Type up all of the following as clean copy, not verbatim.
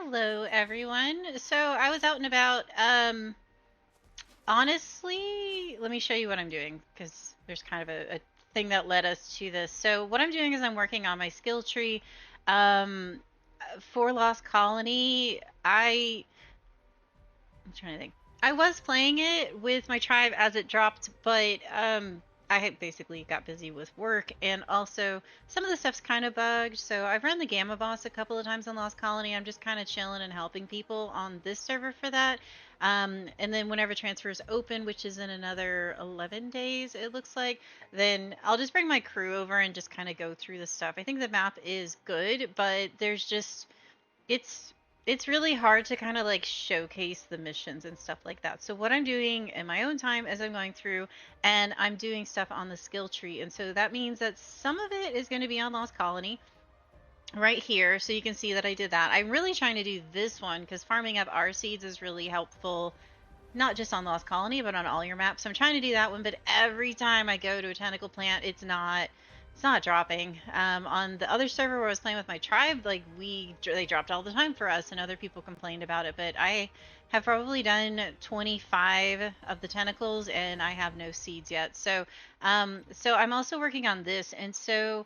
Hello, everyone. So I was out and about. Honestly, let me show you what I'm doing because there's kind of a thing that led us to this. So what I'm doing is I'm working on my skill tree. Um, for Lost Colony, I'm trying to think. I was playing it with my tribe as it dropped, but I had basically got busy with work, and also some of the stuff's kind of bugged. So I've run the Gamma Boss a couple of times on Lost Colony. I'm just kind of chilling and helping people on this server for that. And then whenever transfers open, which is in another 11 days, it looks like, then I'll just bring my crew over and just kind of go through the stuff. I think the map is good, but there's just it's it's really hard to kind of like showcase the missions and stuff like that. So what I'm doing in my own time as I'm going through, and I'm doing stuff on the skill tree. And so that means that some of it is going to be on Lost Colony right here. So you can see that I did that. I'm really trying to do this one because farming up R seeds is really helpful, not just on Lost Colony, but on all your maps. So I'm trying to do that one, but every time I go to a tentacle plant, it's not dropping. On the other server where I was playing with my tribe, like they dropped all the time for us, and other people complained about it. But I have probably done 25 of the tentacles, and I have no seeds yet. So I'm also working on this, and so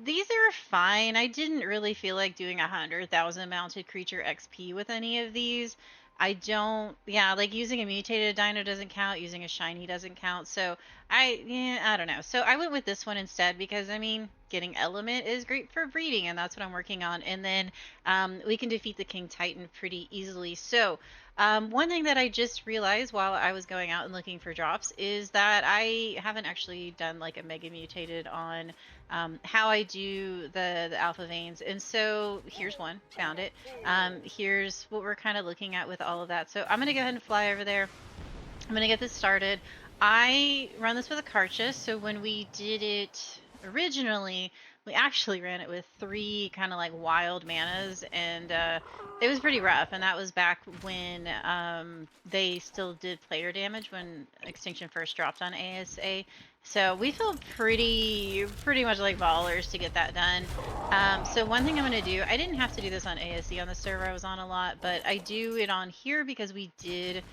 these are fine. I didn't really feel like doing 100,000 mounted creature XP with any of these. I don't, yeah, like using a mutated dino doesn't count, using a shiny doesn't count. So I don't know. So I went with this one instead because I mean, getting element is great for breeding, and that's what I'm working on. And then we can defeat the King Titan pretty easily. So one thing that I just realized while I was going out and looking for drops is that I haven't actually done like a mega mutated on how I do the alpha veins. And so here's one, found it. Here's what we're kind of looking at with all of that. So I'm going to go ahead and fly over there. I'm going to get this started. I run this with a Carcha, so when we did it originally, we actually ran it with 3 kind of like wild manas, and it was pretty rough. And that was back when they still did player damage when Extinction first dropped on ASA. So we felt pretty much like ballers to get that done. So one thing I'm going to do, I didn't have to do this on ASE on the server I was on a lot, but I do it on here because we did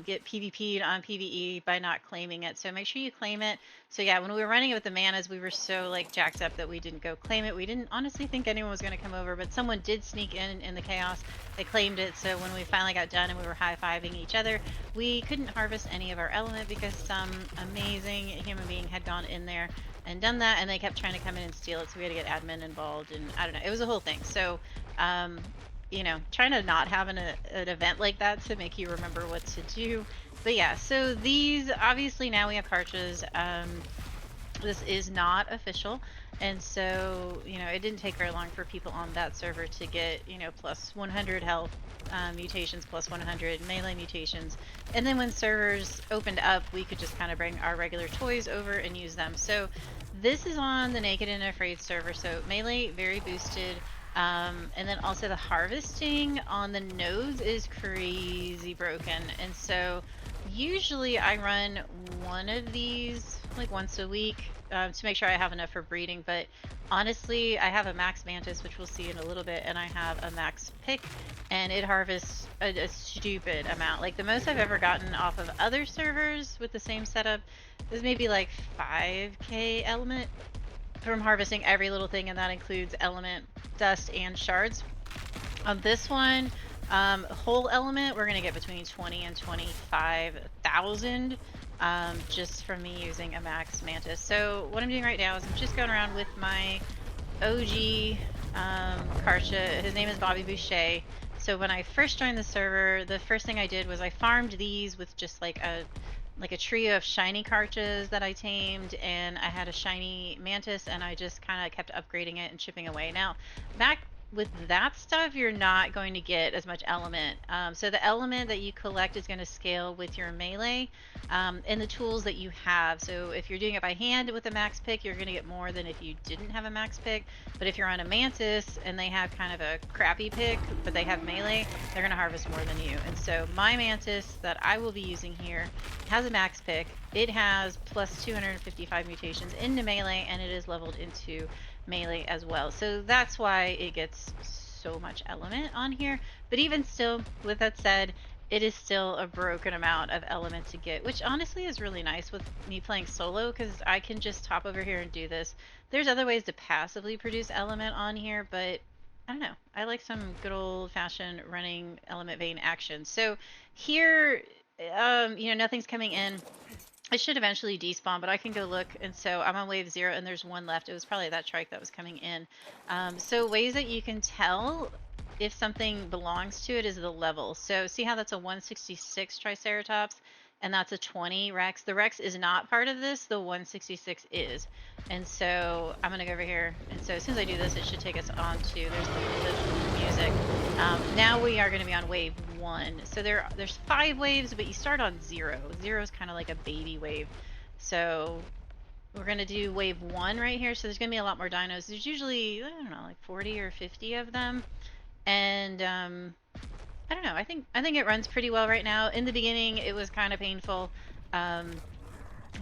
get PvP'd on PvE by not claiming it. So make sure you claim it. So yeah, when we were running it with the manas, we were so like jacked up that we didn't go claim it. We didn't honestly think anyone was going to come over, but someone did sneak in the chaos. They claimed it. So when we finally got done and we were high-fiving each other, we couldn't harvest any of our element because some amazing human being had gone in there and done that, and they kept trying to come in and steal it. So we had to get admin involved, and I don't know. It was a whole thing. So you know, trying to not have an event like that to make you remember what to do. But yeah, so these, obviously now we have carchas. This is not official, and so, you know, it didn't take very long for people on that server to get, you know, plus 100 health mutations, plus 100 melee mutations. And then when servers opened up, we could just kind of bring our regular toys over and use them. So this is on the Naked and Afraid server, so melee very boosted. And then also the harvesting on the nodes is crazy broken. And so usually I run one of these like once a week to make sure I have enough for breeding. But honestly, I have a max mantis, which we'll see in a little bit, and I have a max pick, and it harvests a stupid amount. Like the most I've ever gotten off of other servers with the same setup is maybe like 5k element from harvesting every little thing, and that includes element, dust, and shards. On this one, whole element, we're gonna get between 20 and 25,000 just from me using a max mantis. So what I'm doing right now is I'm just going around with my OG Carcha. His name is Bobby Boucher. So when I first joined the server, the first thing I did was I farmed these with just like a trio of shiny carchas that I tamed, and I had a shiny mantis, and I just kind of kept upgrading it and chipping away. Now, back with that stuff, you're not going to get as much element. So the element that you collect is going to scale with your melee and the tools that you have. So if you're doing it by hand with a max pick, you're going to get more than if you didn't have a max pick. But if you're on a mantis and they have kind of a crappy pick, but they have melee, they're going to harvest more than you. And so my mantis that I will be using here has a max pick. It has plus 255 mutations into melee, and it is leveled into melee as well. So that's why it gets so much element on here. But even still, with that said, it is still a broken amount of element to get, which honestly is really nice with me playing solo, because I can just hop over here and do this. There's other ways to passively produce element on here, but I don't know. I like some good old-fashioned running element vein action. So here, you know, nothing's coming in. I should eventually despawn, but I can go look. And so I'm on wave 0 and there's one left. It was probably that trike that was coming in. So ways that you can tell if something belongs to it is the level. So see how that's a 166 Triceratops and that's a 20 Rex. The Rex is not part of this. The 166 is. And so I'm going to go over here. And so as soon as I do this, it should take us on to, there's the music. Now we are going to be on wave 1. So there's 5 waves, but you start on 0. 0 is kind of like a baby wave. So we're going to do wave 1 right here. So there's going to be a lot more dinos. There's usually, I don't know, like 40 or 50 of them. And I don't know. I think it runs pretty well right now. In the beginning, it was kind of painful,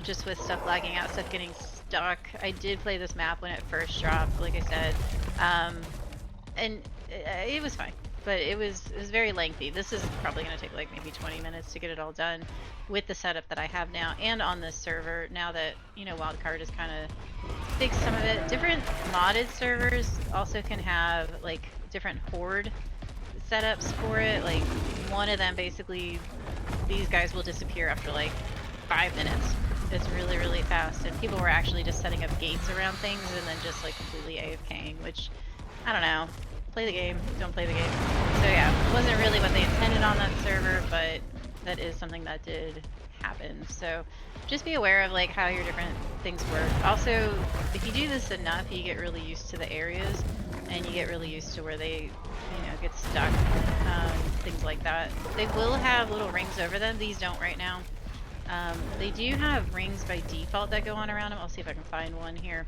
just with stuff lagging out, stuff getting stuck. I did play this map when it first dropped, like I said, and it was fine. But it was very lengthy. This is probably going to take like maybe 20 minutes to get it all done with the setup that I have now and on this server. Now that, you know, Wildcard has kind of fixed some of it. Different modded servers also can have like different horde setups for it. Like one of them, basically these guys will disappear after like 5 minutes. It's really, really fast, and people were actually just setting up gates around things and then just like completely AFKing, which I don't know. Play the game, don't play the game. So yeah, it wasn't really what they intended on that server, but that is something that did happen. So just be aware of like how your different things work. Also, if you do this enough, you get really used to the areas and you get really used to where they, you know, get stuck, things like that. They will have little rings over them. These don't right now. They do have rings by default that go on around them. I'll see if I can find one here.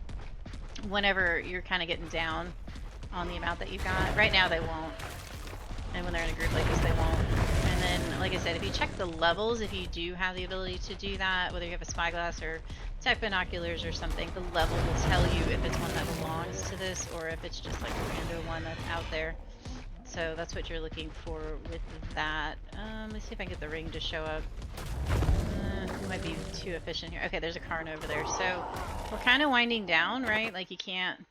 Whenever you're kind of getting down on the amount that you've got. Right now they won't. And when they're in a group like this, they won't. And then, like I said, if you check the levels, if you do have the ability to do that, whether you have a spyglass or tech binoculars or something, the level will tell you if it's one that belongs to this or if it's just like a random one that's out there. So that's what you're looking for with that. Let's see if I can get the ring to show up. It might be too efficient here. Okay, there's a Karn over there. So we're kind of winding down, right? Like you can't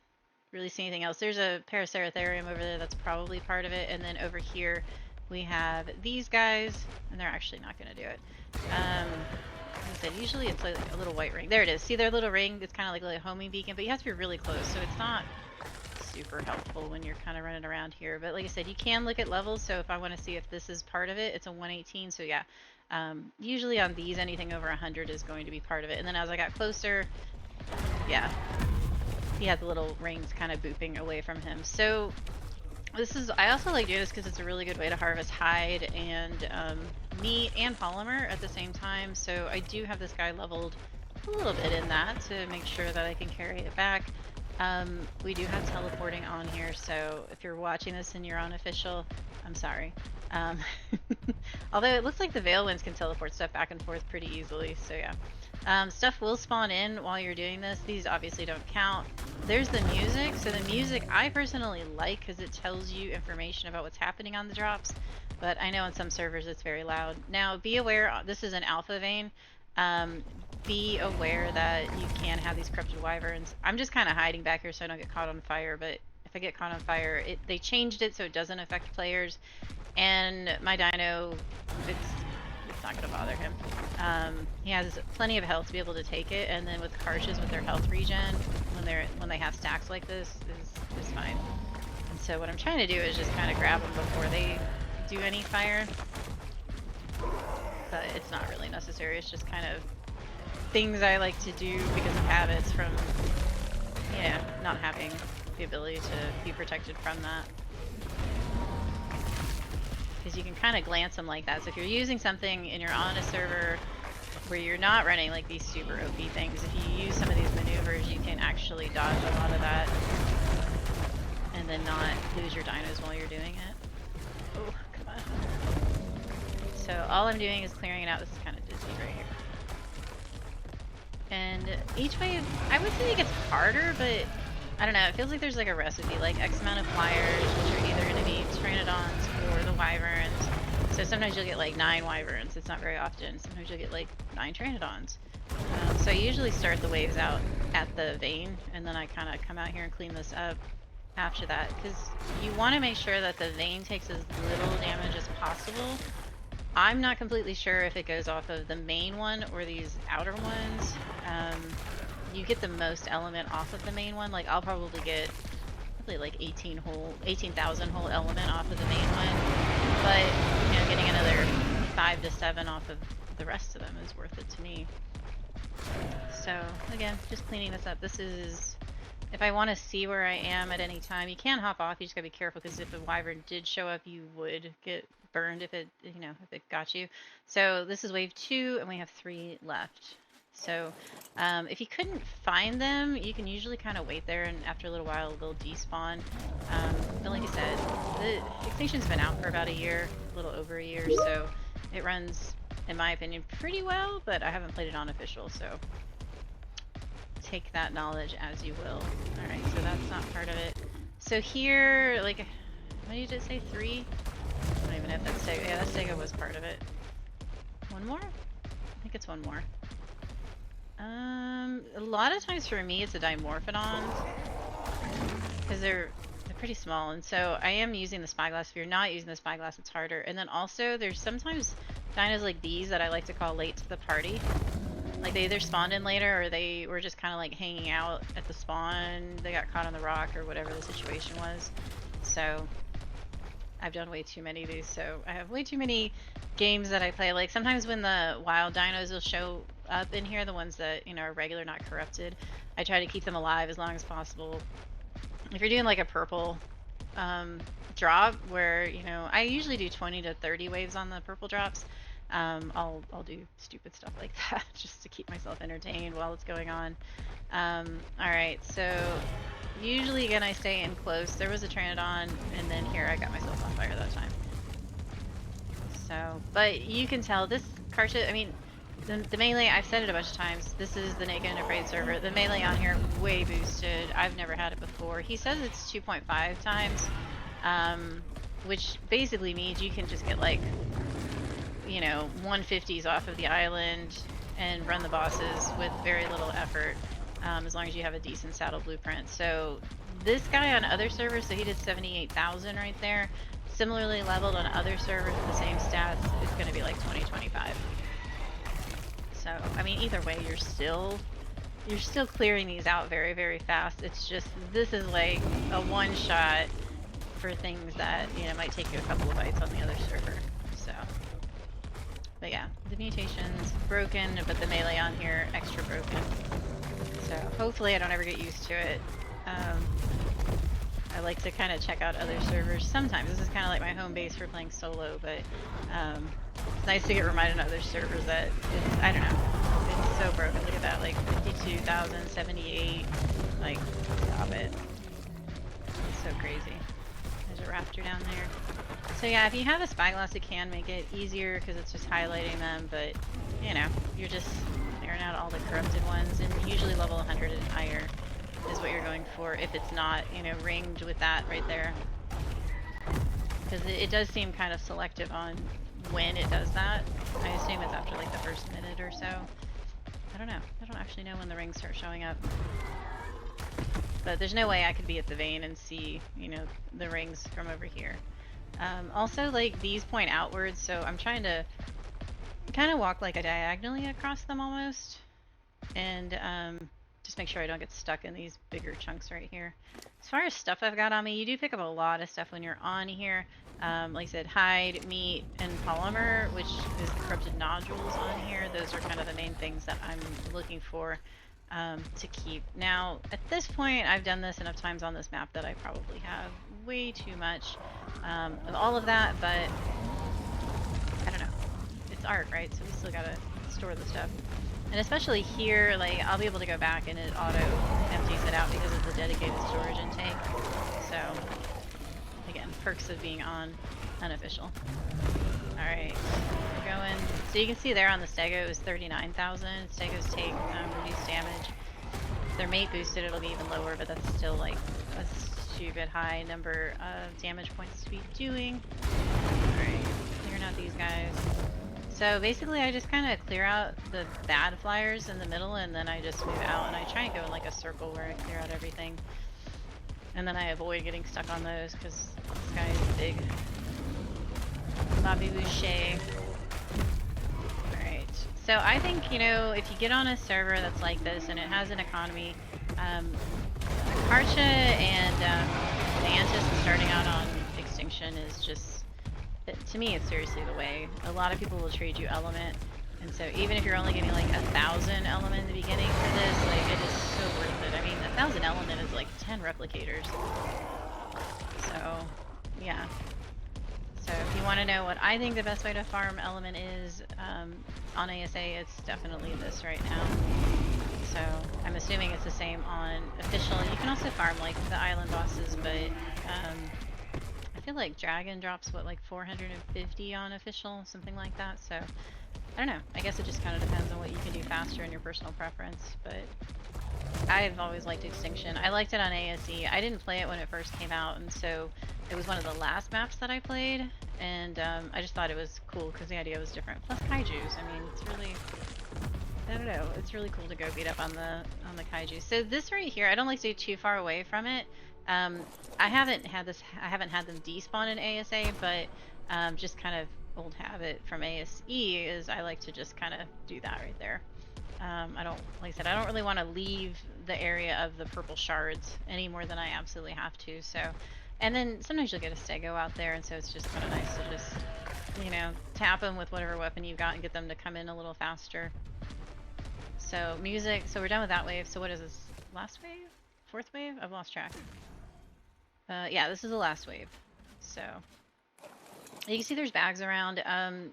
really see anything else. There's a Paraceratherium over there that's probably part of it, and then over here we have these guys, and they're actually not going to do it. Like I said, usually it's like a little white ring. There it is. See their little ring? It's kind of like a homing beacon, but you have to be really close, so it's not super helpful when you're kind of running around here. But like I said, you can look at levels, so if I want to see if this is part of it, it's a 118, so yeah. Usually on these, anything over 100 is going to be part of it. And then as I got closer, yeah, he had the little rings kind of booping away from him. So this is, I also like doing this because it's a really good way to harvest hide and meat and polymer at the same time. So I do have this guy leveled a little bit in that to make sure that I can carry it back. We do have teleporting on here, so if you're watching this and you're on official, I'm sorry. Although it looks like the Veil Winds can teleport stuff back and forth pretty easily, so yeah. Stuff will spawn in while you're doing this. These obviously don't count. There's the music. So the music I personally like because it tells you information about what's happening on the drops, but I know on some servers it's very loud. Now be aware, this is an alpha vein. Be aware that you can have these corrupted wyverns. I'm just kind of hiding back here so I don't get caught on fire, but if I get caught on fire, they changed it so it doesn't affect players, and my dino, it's not going to bother him. He has plenty of health to be able to take it, and then with carchas with their health regen, when they have stacks like this, is fine. And so what I'm trying to do is just kind of grab them before they do any fire. But it's not really necessary. It's just kind of things I like to do because of habits from, yeah, not having the ability to be protected from that. Because you can kind of glance them like that. So if you're using something and you're on a server where you're not running like these super OP things, if you use some of these maneuvers, you can actually dodge a lot of that and then not lose your dinos while you're doing it. Oh, come on. So all I'm doing is clearing it out. This is kind of dizzy right here. And each wave, I would say it gets harder, but I don't know. It feels like there's like a recipe, like X amount of flyers, which are either going to sometimes you'll get like 9 wyverns. It's not very often. Sometimes you'll get like 9 pteranodons. So I usually start the waves out at the vein, and then I kind of come out here and clean this up after that, because you want to make sure that the vein takes as little damage as possible. I'm not completely sure if it goes off of the main one or these outer ones. You get the most element off of the main one. Like I'll probably get like 18,000 whole element off of the main one, but you know, getting another 5 to 7 off of the rest of them is worth it to me. So again, just cleaning this up. This is, if I want to see where I am at any time, you can hop off. You just gotta be careful, because if a wyvern did show up, you would get burned if it, you know, if it got you. So this is wave 2, and we have 3 left. So if you couldn't find them, you can usually kind of wait there, and after a little while they'll despawn. But like I said, the extinction's been out for about a year, a little over a year, so it runs, in my opinion, pretty well, but I haven't played it on official, so take that knowledge as you will. Alright, so that's not part of it. So here, like, what did it say, 3? I don't even know if that's Sega. Yeah, that Sega was part of it. One more? I think it's one more. A lot of times for me it's a dimorphodon, because they're pretty small, and so I am using the spyglass. If you're not using the spyglass, it's harder. And then also there's sometimes dinos like these that I like to call late to the party. Like they either spawned in later, or they were just kind of like hanging out at the spawn. They got caught on the rock or whatever the situation was. So I've done way too many of these, so I have way too many games that I play. Like sometimes when the wild dinos will show up in here, the ones that, you know, are regular, not corrupted, I try to keep them alive as long as possible. If you're doing like a purple drop, where, you know, I usually do 20 to 30 waves on the purple drops, I'll do stupid stuff like that just to keep myself entertained while it's going on. Alright, so usually again I stay in close. There was a Pteranodon, and then here I got myself on fire that time. So, but you can tell this Carcha, I mean, the melee, I've said it a bunch of times, this is the Naked Afraid server. The melee on here, way boosted. I've never had it before. He says it's 2.5 times, which basically means you can just get like, you know, 150s off of the island and run the bosses with very little effort, as long as you have a decent saddle blueprint. So this guy on other servers, so he did 78,000 right there. Similarly leveled on other servers with the same stats, it's going to be like 20-25. So, I mean, either way, you're still clearing these out very, very fast. It's just, this is like a one-shot for things that, you know, might take you a couple of bites on the other server. So, but yeah, the mutation's broken, but the melee on here, extra broken. So, hopefully I don't ever get used to it. I like to kind of check out other servers sometimes. This is kind of like my home base for playing solo, but it's nice to get reminded on other servers that it's, I don't know, it's so broken. Look at that, like 52,000, 78, like, stop it. It's so crazy. There's a raptor down there. So yeah, if you have a spyglass, it can make it easier because it's just highlighting them, but, you know, you're just clearing out all the corrupted ones, and usually level 100 and higher is what you're going for if it's not, you know, ringed with that right there. Because it does seem kind of selective on when it does that. I assume it's after like the first minute or so. I don't know. I don't actually know when the rings start showing up. But there's no way I could be at the vein and see, you know, the rings from over here. Also, like, these point outwards, so I'm trying to kind of walk like a diagonally across them almost. And, just make sure I don't get stuck in these bigger chunks right here. As far as stuff I've got on me, you do pick up a lot of stuff when you're on here. Like I said, hide, meat, and polymer, which is the corrupted nodules on here. Those are kind of the main things that I'm looking for to keep. Now, at this point, I've done this enough times on this map that I probably have way too much of all of that, but I don't know. It's art, right? So we still gotta store the stuff. And especially here, like, I'll be able to go back and it auto empties it out because of the dedicated storage intake. So, again, perks of being on unofficial. Alright, we're going. So you can see there on the Stego is 39,000. Stegos take reduced damage. If they're mate boosted, it'll be even lower, but that's still like a stupid high number of damage points to be doing. Alright, clearing at these guys. So basically I just kind of clear out the bad flyers in the middle, and then I just move out, and I try and go in like a circle where I clear out everything. And then I avoid getting stuck on those because this guy is big. Bobby Boucher. Alright. So I think, you know, if you get on a server that's like this and it has an economy, Carcha and Mantis starting out on extinction is just, to me, it's seriously the way. A lot of people will trade you element, and so even if you're only getting like 1,000 element in the beginning for this, like it is so worth it. I mean, 1,000 element is like 10 replicators. So, yeah. So if you want to know what I think the best way to farm element is on ASA, it's definitely this right now. So I'm assuming it's the same on official. You can also farm like the island bosses, but I feel like Dragon drops what, like 450 on official, something like that. So I don't know. I guess it just kind of depends on what you can do faster and your personal preference. But I've always liked Extinction. I liked it on ASE. I didn't play it when it first came out, and so it was one of the last maps that I played. And I just thought it was cool because the idea was different. Plus kaijus. I mean, it's really, I don't know. It's really cool to go beat up on the kaiju. So this right here, I don't like to be too far away from it. I haven't had them despawn in ASA, but just kind of old habit from ASE is I like to just kind of do that right there. I don't, like I said, I don't really want to leave the area of the purple shards any more than I absolutely have to. So, and then sometimes you'll get a stego out there, and so it's just kind of nice to just, you know, tap them with whatever weapon you've got and get them to come in a little faster. So music, so we're done with that wave. So what is this? Last wave? Fourth wave? I've lost track. Yeah, this is the last wave. So you can see there's bags around.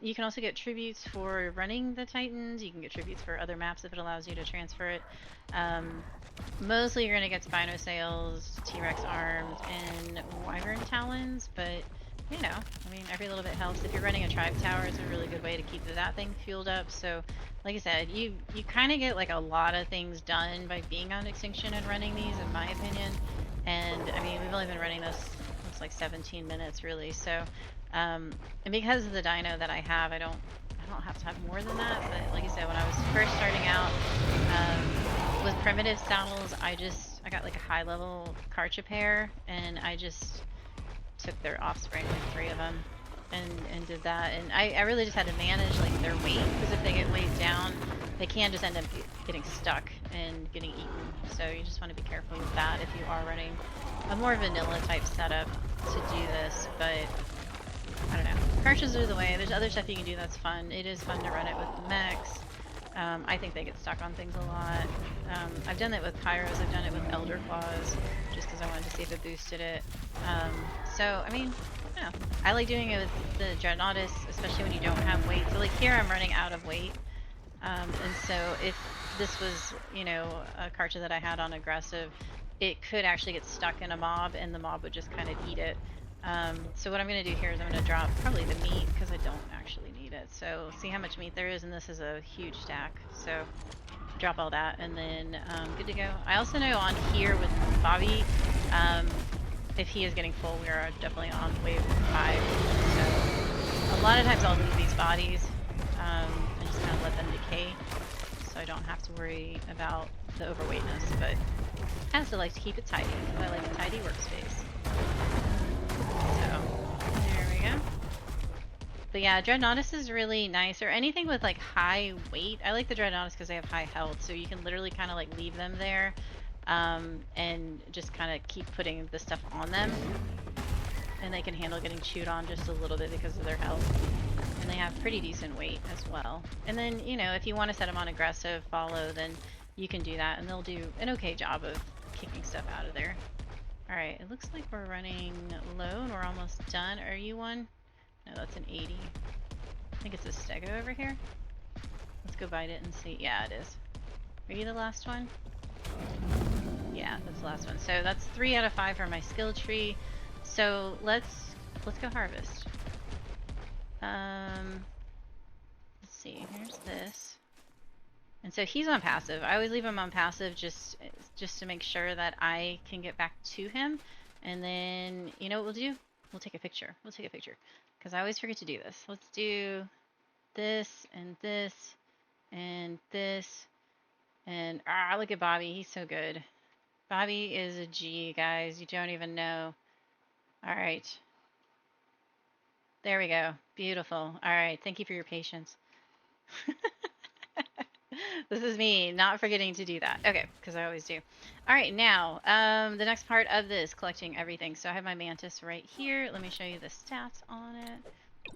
You can also get tributes for running the Titans. You can get tributes for other maps if it allows you to transfer it. Mostly you're going to get Spinosails, T-Rex arms, and Wyvern talons, but you know, I mean, every little bit helps. If you're running a tribe tower, it's a really good way to keep that thing fueled up. So, like I said, you kind of get like a lot of things done by being on Extinction and running these, in my opinion. And I mean, we've only been running this, looks like 17 minutes really. So, and because of the dino that I have, I don't have to have more than that. But like I said, when I was first starting out with primitive saddles, I got like a high level Carcha pair, and I just took their offspring, like 3 of them, and did that. And I really just had to manage like their weight, because if they get weighed down, they can just end up getting stuck and getting eaten. So you just want to be careful with that if you are running a more vanilla type setup to do this. But I don't know. Carchas are the way. There's other stuff you can do that's fun. It is fun to run it with the mechs. I think they get stuck on things a lot. I've done it with Pyros, I've done it with Elder Claws, just because I wanted to see if it boosted it. So, I mean, I don't know. I like doing it with the Dreadnoughtus, especially when you don't have weight. So like here I'm running out of weight. And so if this was, you know, a Carcha that I had on aggressive, it could actually get stuck in a mob, and the mob would just kind of eat it. So what I'm going to do here is I'm going to drop probably the meat, because I don't actually need it. So see how much meat there is, and this is a huge stack. So drop all that, and then good to go. I also know on here with Bobby, if he is getting full, we are definitely on wave 5. So a lot of times I'll leave these bodies and just kind of let them decay, so I don't have to worry about the overweightness. But I also like to keep it tidy, because I like a tidy workspace. So, there we go. But yeah, Dreadnoughtus is really nice, or anything with like high weight. I like the Dreadnoughtus because they have high health, so you can literally kind of like leave them there and just kind of keep putting the stuff on them. And they can handle getting chewed on just a little bit because of their health. And they have pretty decent weight as well. And then, you know, if you want to set them on aggressive follow, then you can do that, and they'll do an okay job of kicking stuff out of there. Alright, it looks like we're running low and we're almost done. Are you one? No, that's an 80. I think it's a stego over here. Let's go bite it and see. Yeah, it is. Are you the last one? Yeah, that's the last one. So that's 3 out of 5 for my skill tree. So let's go harvest. Let's see, here's this. And so he's on passive. I always leave him on passive just to make sure that I can get back to him. And then, you know what we'll do? we'll take a picture. We'll take a picture. Because I always forget to do this. Let's do this and this and this. And look at Bobby. He's so good. Bobby is a G, guys. You don't even know. All right. There we go. Beautiful. All right. Thank you for your patience. This is me not forgetting to do that. Okay, because I always do. All right, now, the next part of this, collecting everything. So I have my mantis right here. Let me show you the stats on it.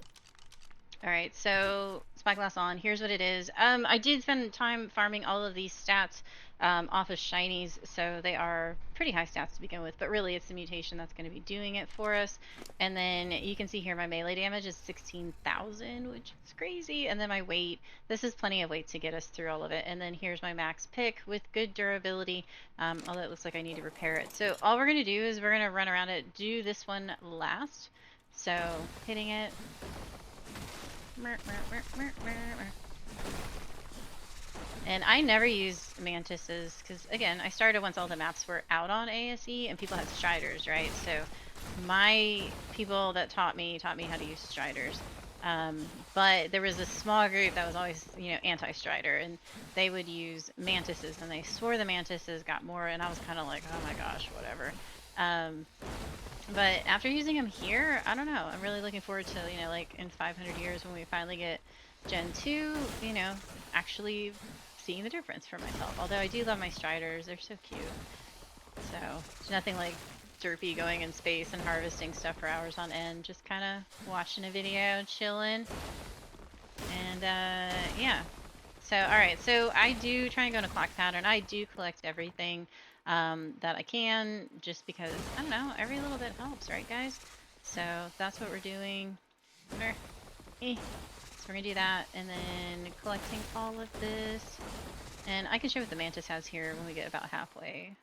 All right, so spyglass on. Here's what it is. I did spend time farming all of these stats off of shinies, so they are pretty high stats to begin with, but really it's the mutation that's going to be doing it for us. And then you can see here my melee damage is 16,000, which is crazy. And then my weight, this is plenty of weight to get us through all of it. And then here's my max pick with good durability, although it looks like I need to repair it. So all we're going to do is we're going to run around it, do this one last. So hitting it. And I never use mantises because, again, I started once all the maps were out on ASE and people had striders, right? So my people that taught me how to use striders. But there was a small group that was always, you know, anti-strider, and they would use mantises, and they swore the mantises got more, and I was kind of like, oh my gosh, whatever. But after using them here, I don't know. I'm really looking forward to, you know, like in 500 years when we finally get Gen 2, you know, actually seeing the difference for myself. Although I do love my striders. They're so cute. So, there's nothing like derpy going in space and harvesting stuff for hours on end. Just kind of watching a video, chilling. And, yeah. So, alright. So, I do try and go in a clock pattern. I do collect everything that I can, just because, I don't know, every little bit helps, right guys? So that's what we're doing. So we're gonna do that, and then collecting all of this. And I can show what the mantis has here when we get about halfway.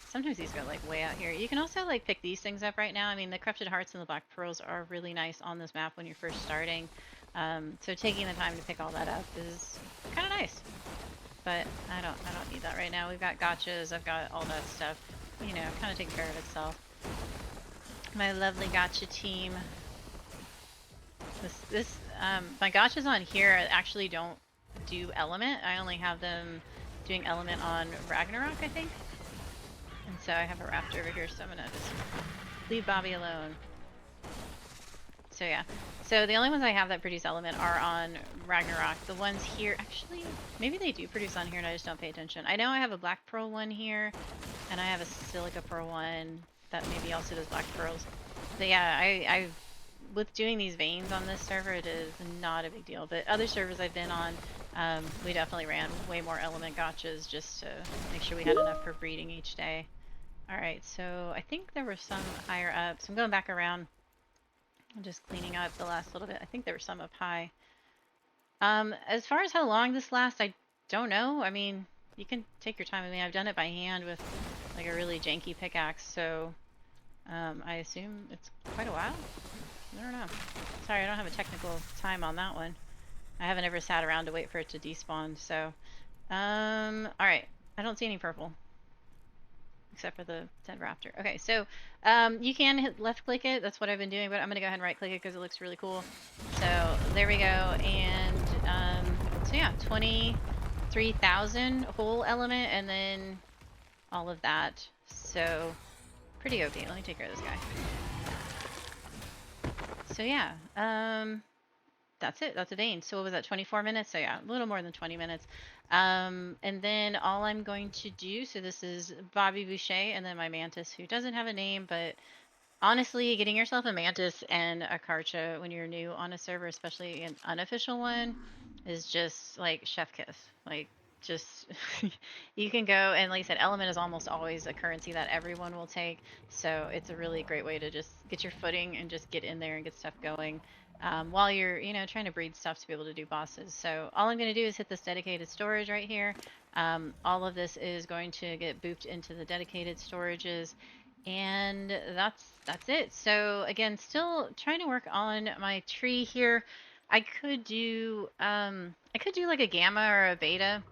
Sometimes these go like way out here. You can also like pick these things up right now. I mean, the corrupted hearts and the black pearls are really nice on this map when you're first starting. So taking the time to pick all that up is kind of nice. But I don't need that right now. We've got gotchas, I've got all that stuff, you know, kind of taking care of itself. My lovely gotcha team. My gotchas on here actually don't do element. I only have them doing element on Ragnarok, I think. And so I have a raptor over here, so I'm gonna just leave Bobby alone. So yeah. So the only ones I have that produce element are on Ragnarok. The ones here, actually, maybe they do produce on here and I just don't pay attention. I know I have a black pearl one here, and I have a silica pearl one that maybe also does black pearls. But yeah, I with doing these veins on this server, it is not a big deal. But other servers I've been on, we definitely ran way more element gotchas just to make sure we had enough for breeding each day. Alright, so I think there were some higher up. So I'm going back around. I'm just cleaning up the last little bit. I think there were some up high. As far as how long this lasts, I don't know. I mean, you can take your time. I mean, I've done it by hand with like a really janky pickaxe, so I assume it's quite a while. I don't know. Sorry, I don't have a technical time on that one. I haven't ever sat around to wait for it to despawn, so. Alright. I don't see any purple. Except for the dead raptor. Okay, so you can hit left click it. That's what I've been doing, but I'm going to go ahead and right click it because it looks really cool. So there we go. And so yeah, 23,000 whole element and then all of that. So pretty OP. Let me take care of this guy. So yeah, that's it. That's a vein. So what was that, 24 minutes? So yeah, a little more than 20 minutes. And then all I'm going to do, so this is Bobby Boucher and then my mantis, who doesn't have a name, but honestly, getting yourself a mantis and a carcha when you're new on a server, especially an unofficial one, is just like chef kiss. Like, just you can go, and like I said, element is almost always a currency that everyone will take, so it's a really great way to just get your footing and just get in there and get stuff going. While you're, you know, trying to breed stuff to be able to do bosses. So all I'm going to do is hit this dedicated storage right here. All of this is going to get booped into the dedicated storages, and that's it. So again, still trying to work on my tree here. I could do like a gamma or a beta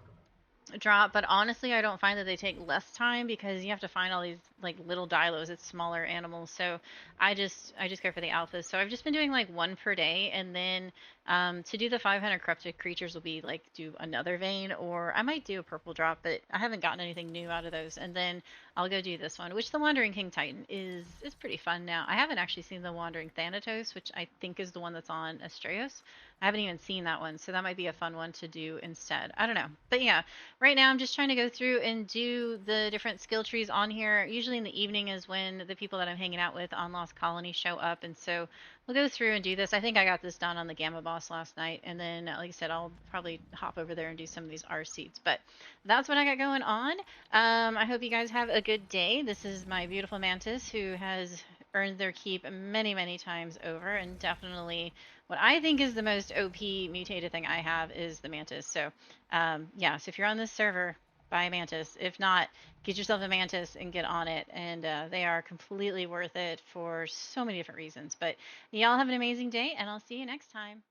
drop, but honestly, I don't find that they take less time because you have to find all these like little dilos. It's smaller animals, so I just go for the alphas. So I've just been doing like one per day, and then to do the 500 corrupted creatures will be like do another vein, or I might do a purple drop, but I haven't gotten anything new out of those. And then I'll go do this one, which the Wandering King Titan is pretty fun now. I haven't actually seen the Wandering Thanatos, which I think is the one that's on Astraeus. I haven't even seen that one, so that might be a fun one to do instead. I don't know, but yeah, right now I'm just trying to go through and do the different skill trees on here. Usually in the evening is when the people that I'm hanging out with on Lost Colony show up, and so we'll go through and do this. I think I got this done on the Gamma Boss last night, and then like I said, I'll probably hop over there and do some of these R seeds. But that's what I got going on. I hope you guys have a good day. This is my beautiful mantis who has earned their keep many, many times over, and definitely what I think is the most OP mutated thing I have is the mantis. So yeah, so if you're on this server, buy a mantis. If not, get yourself a mantis and get on it. And they are completely worth it for so many different reasons. But y'all have an amazing day, and I'll see you next time.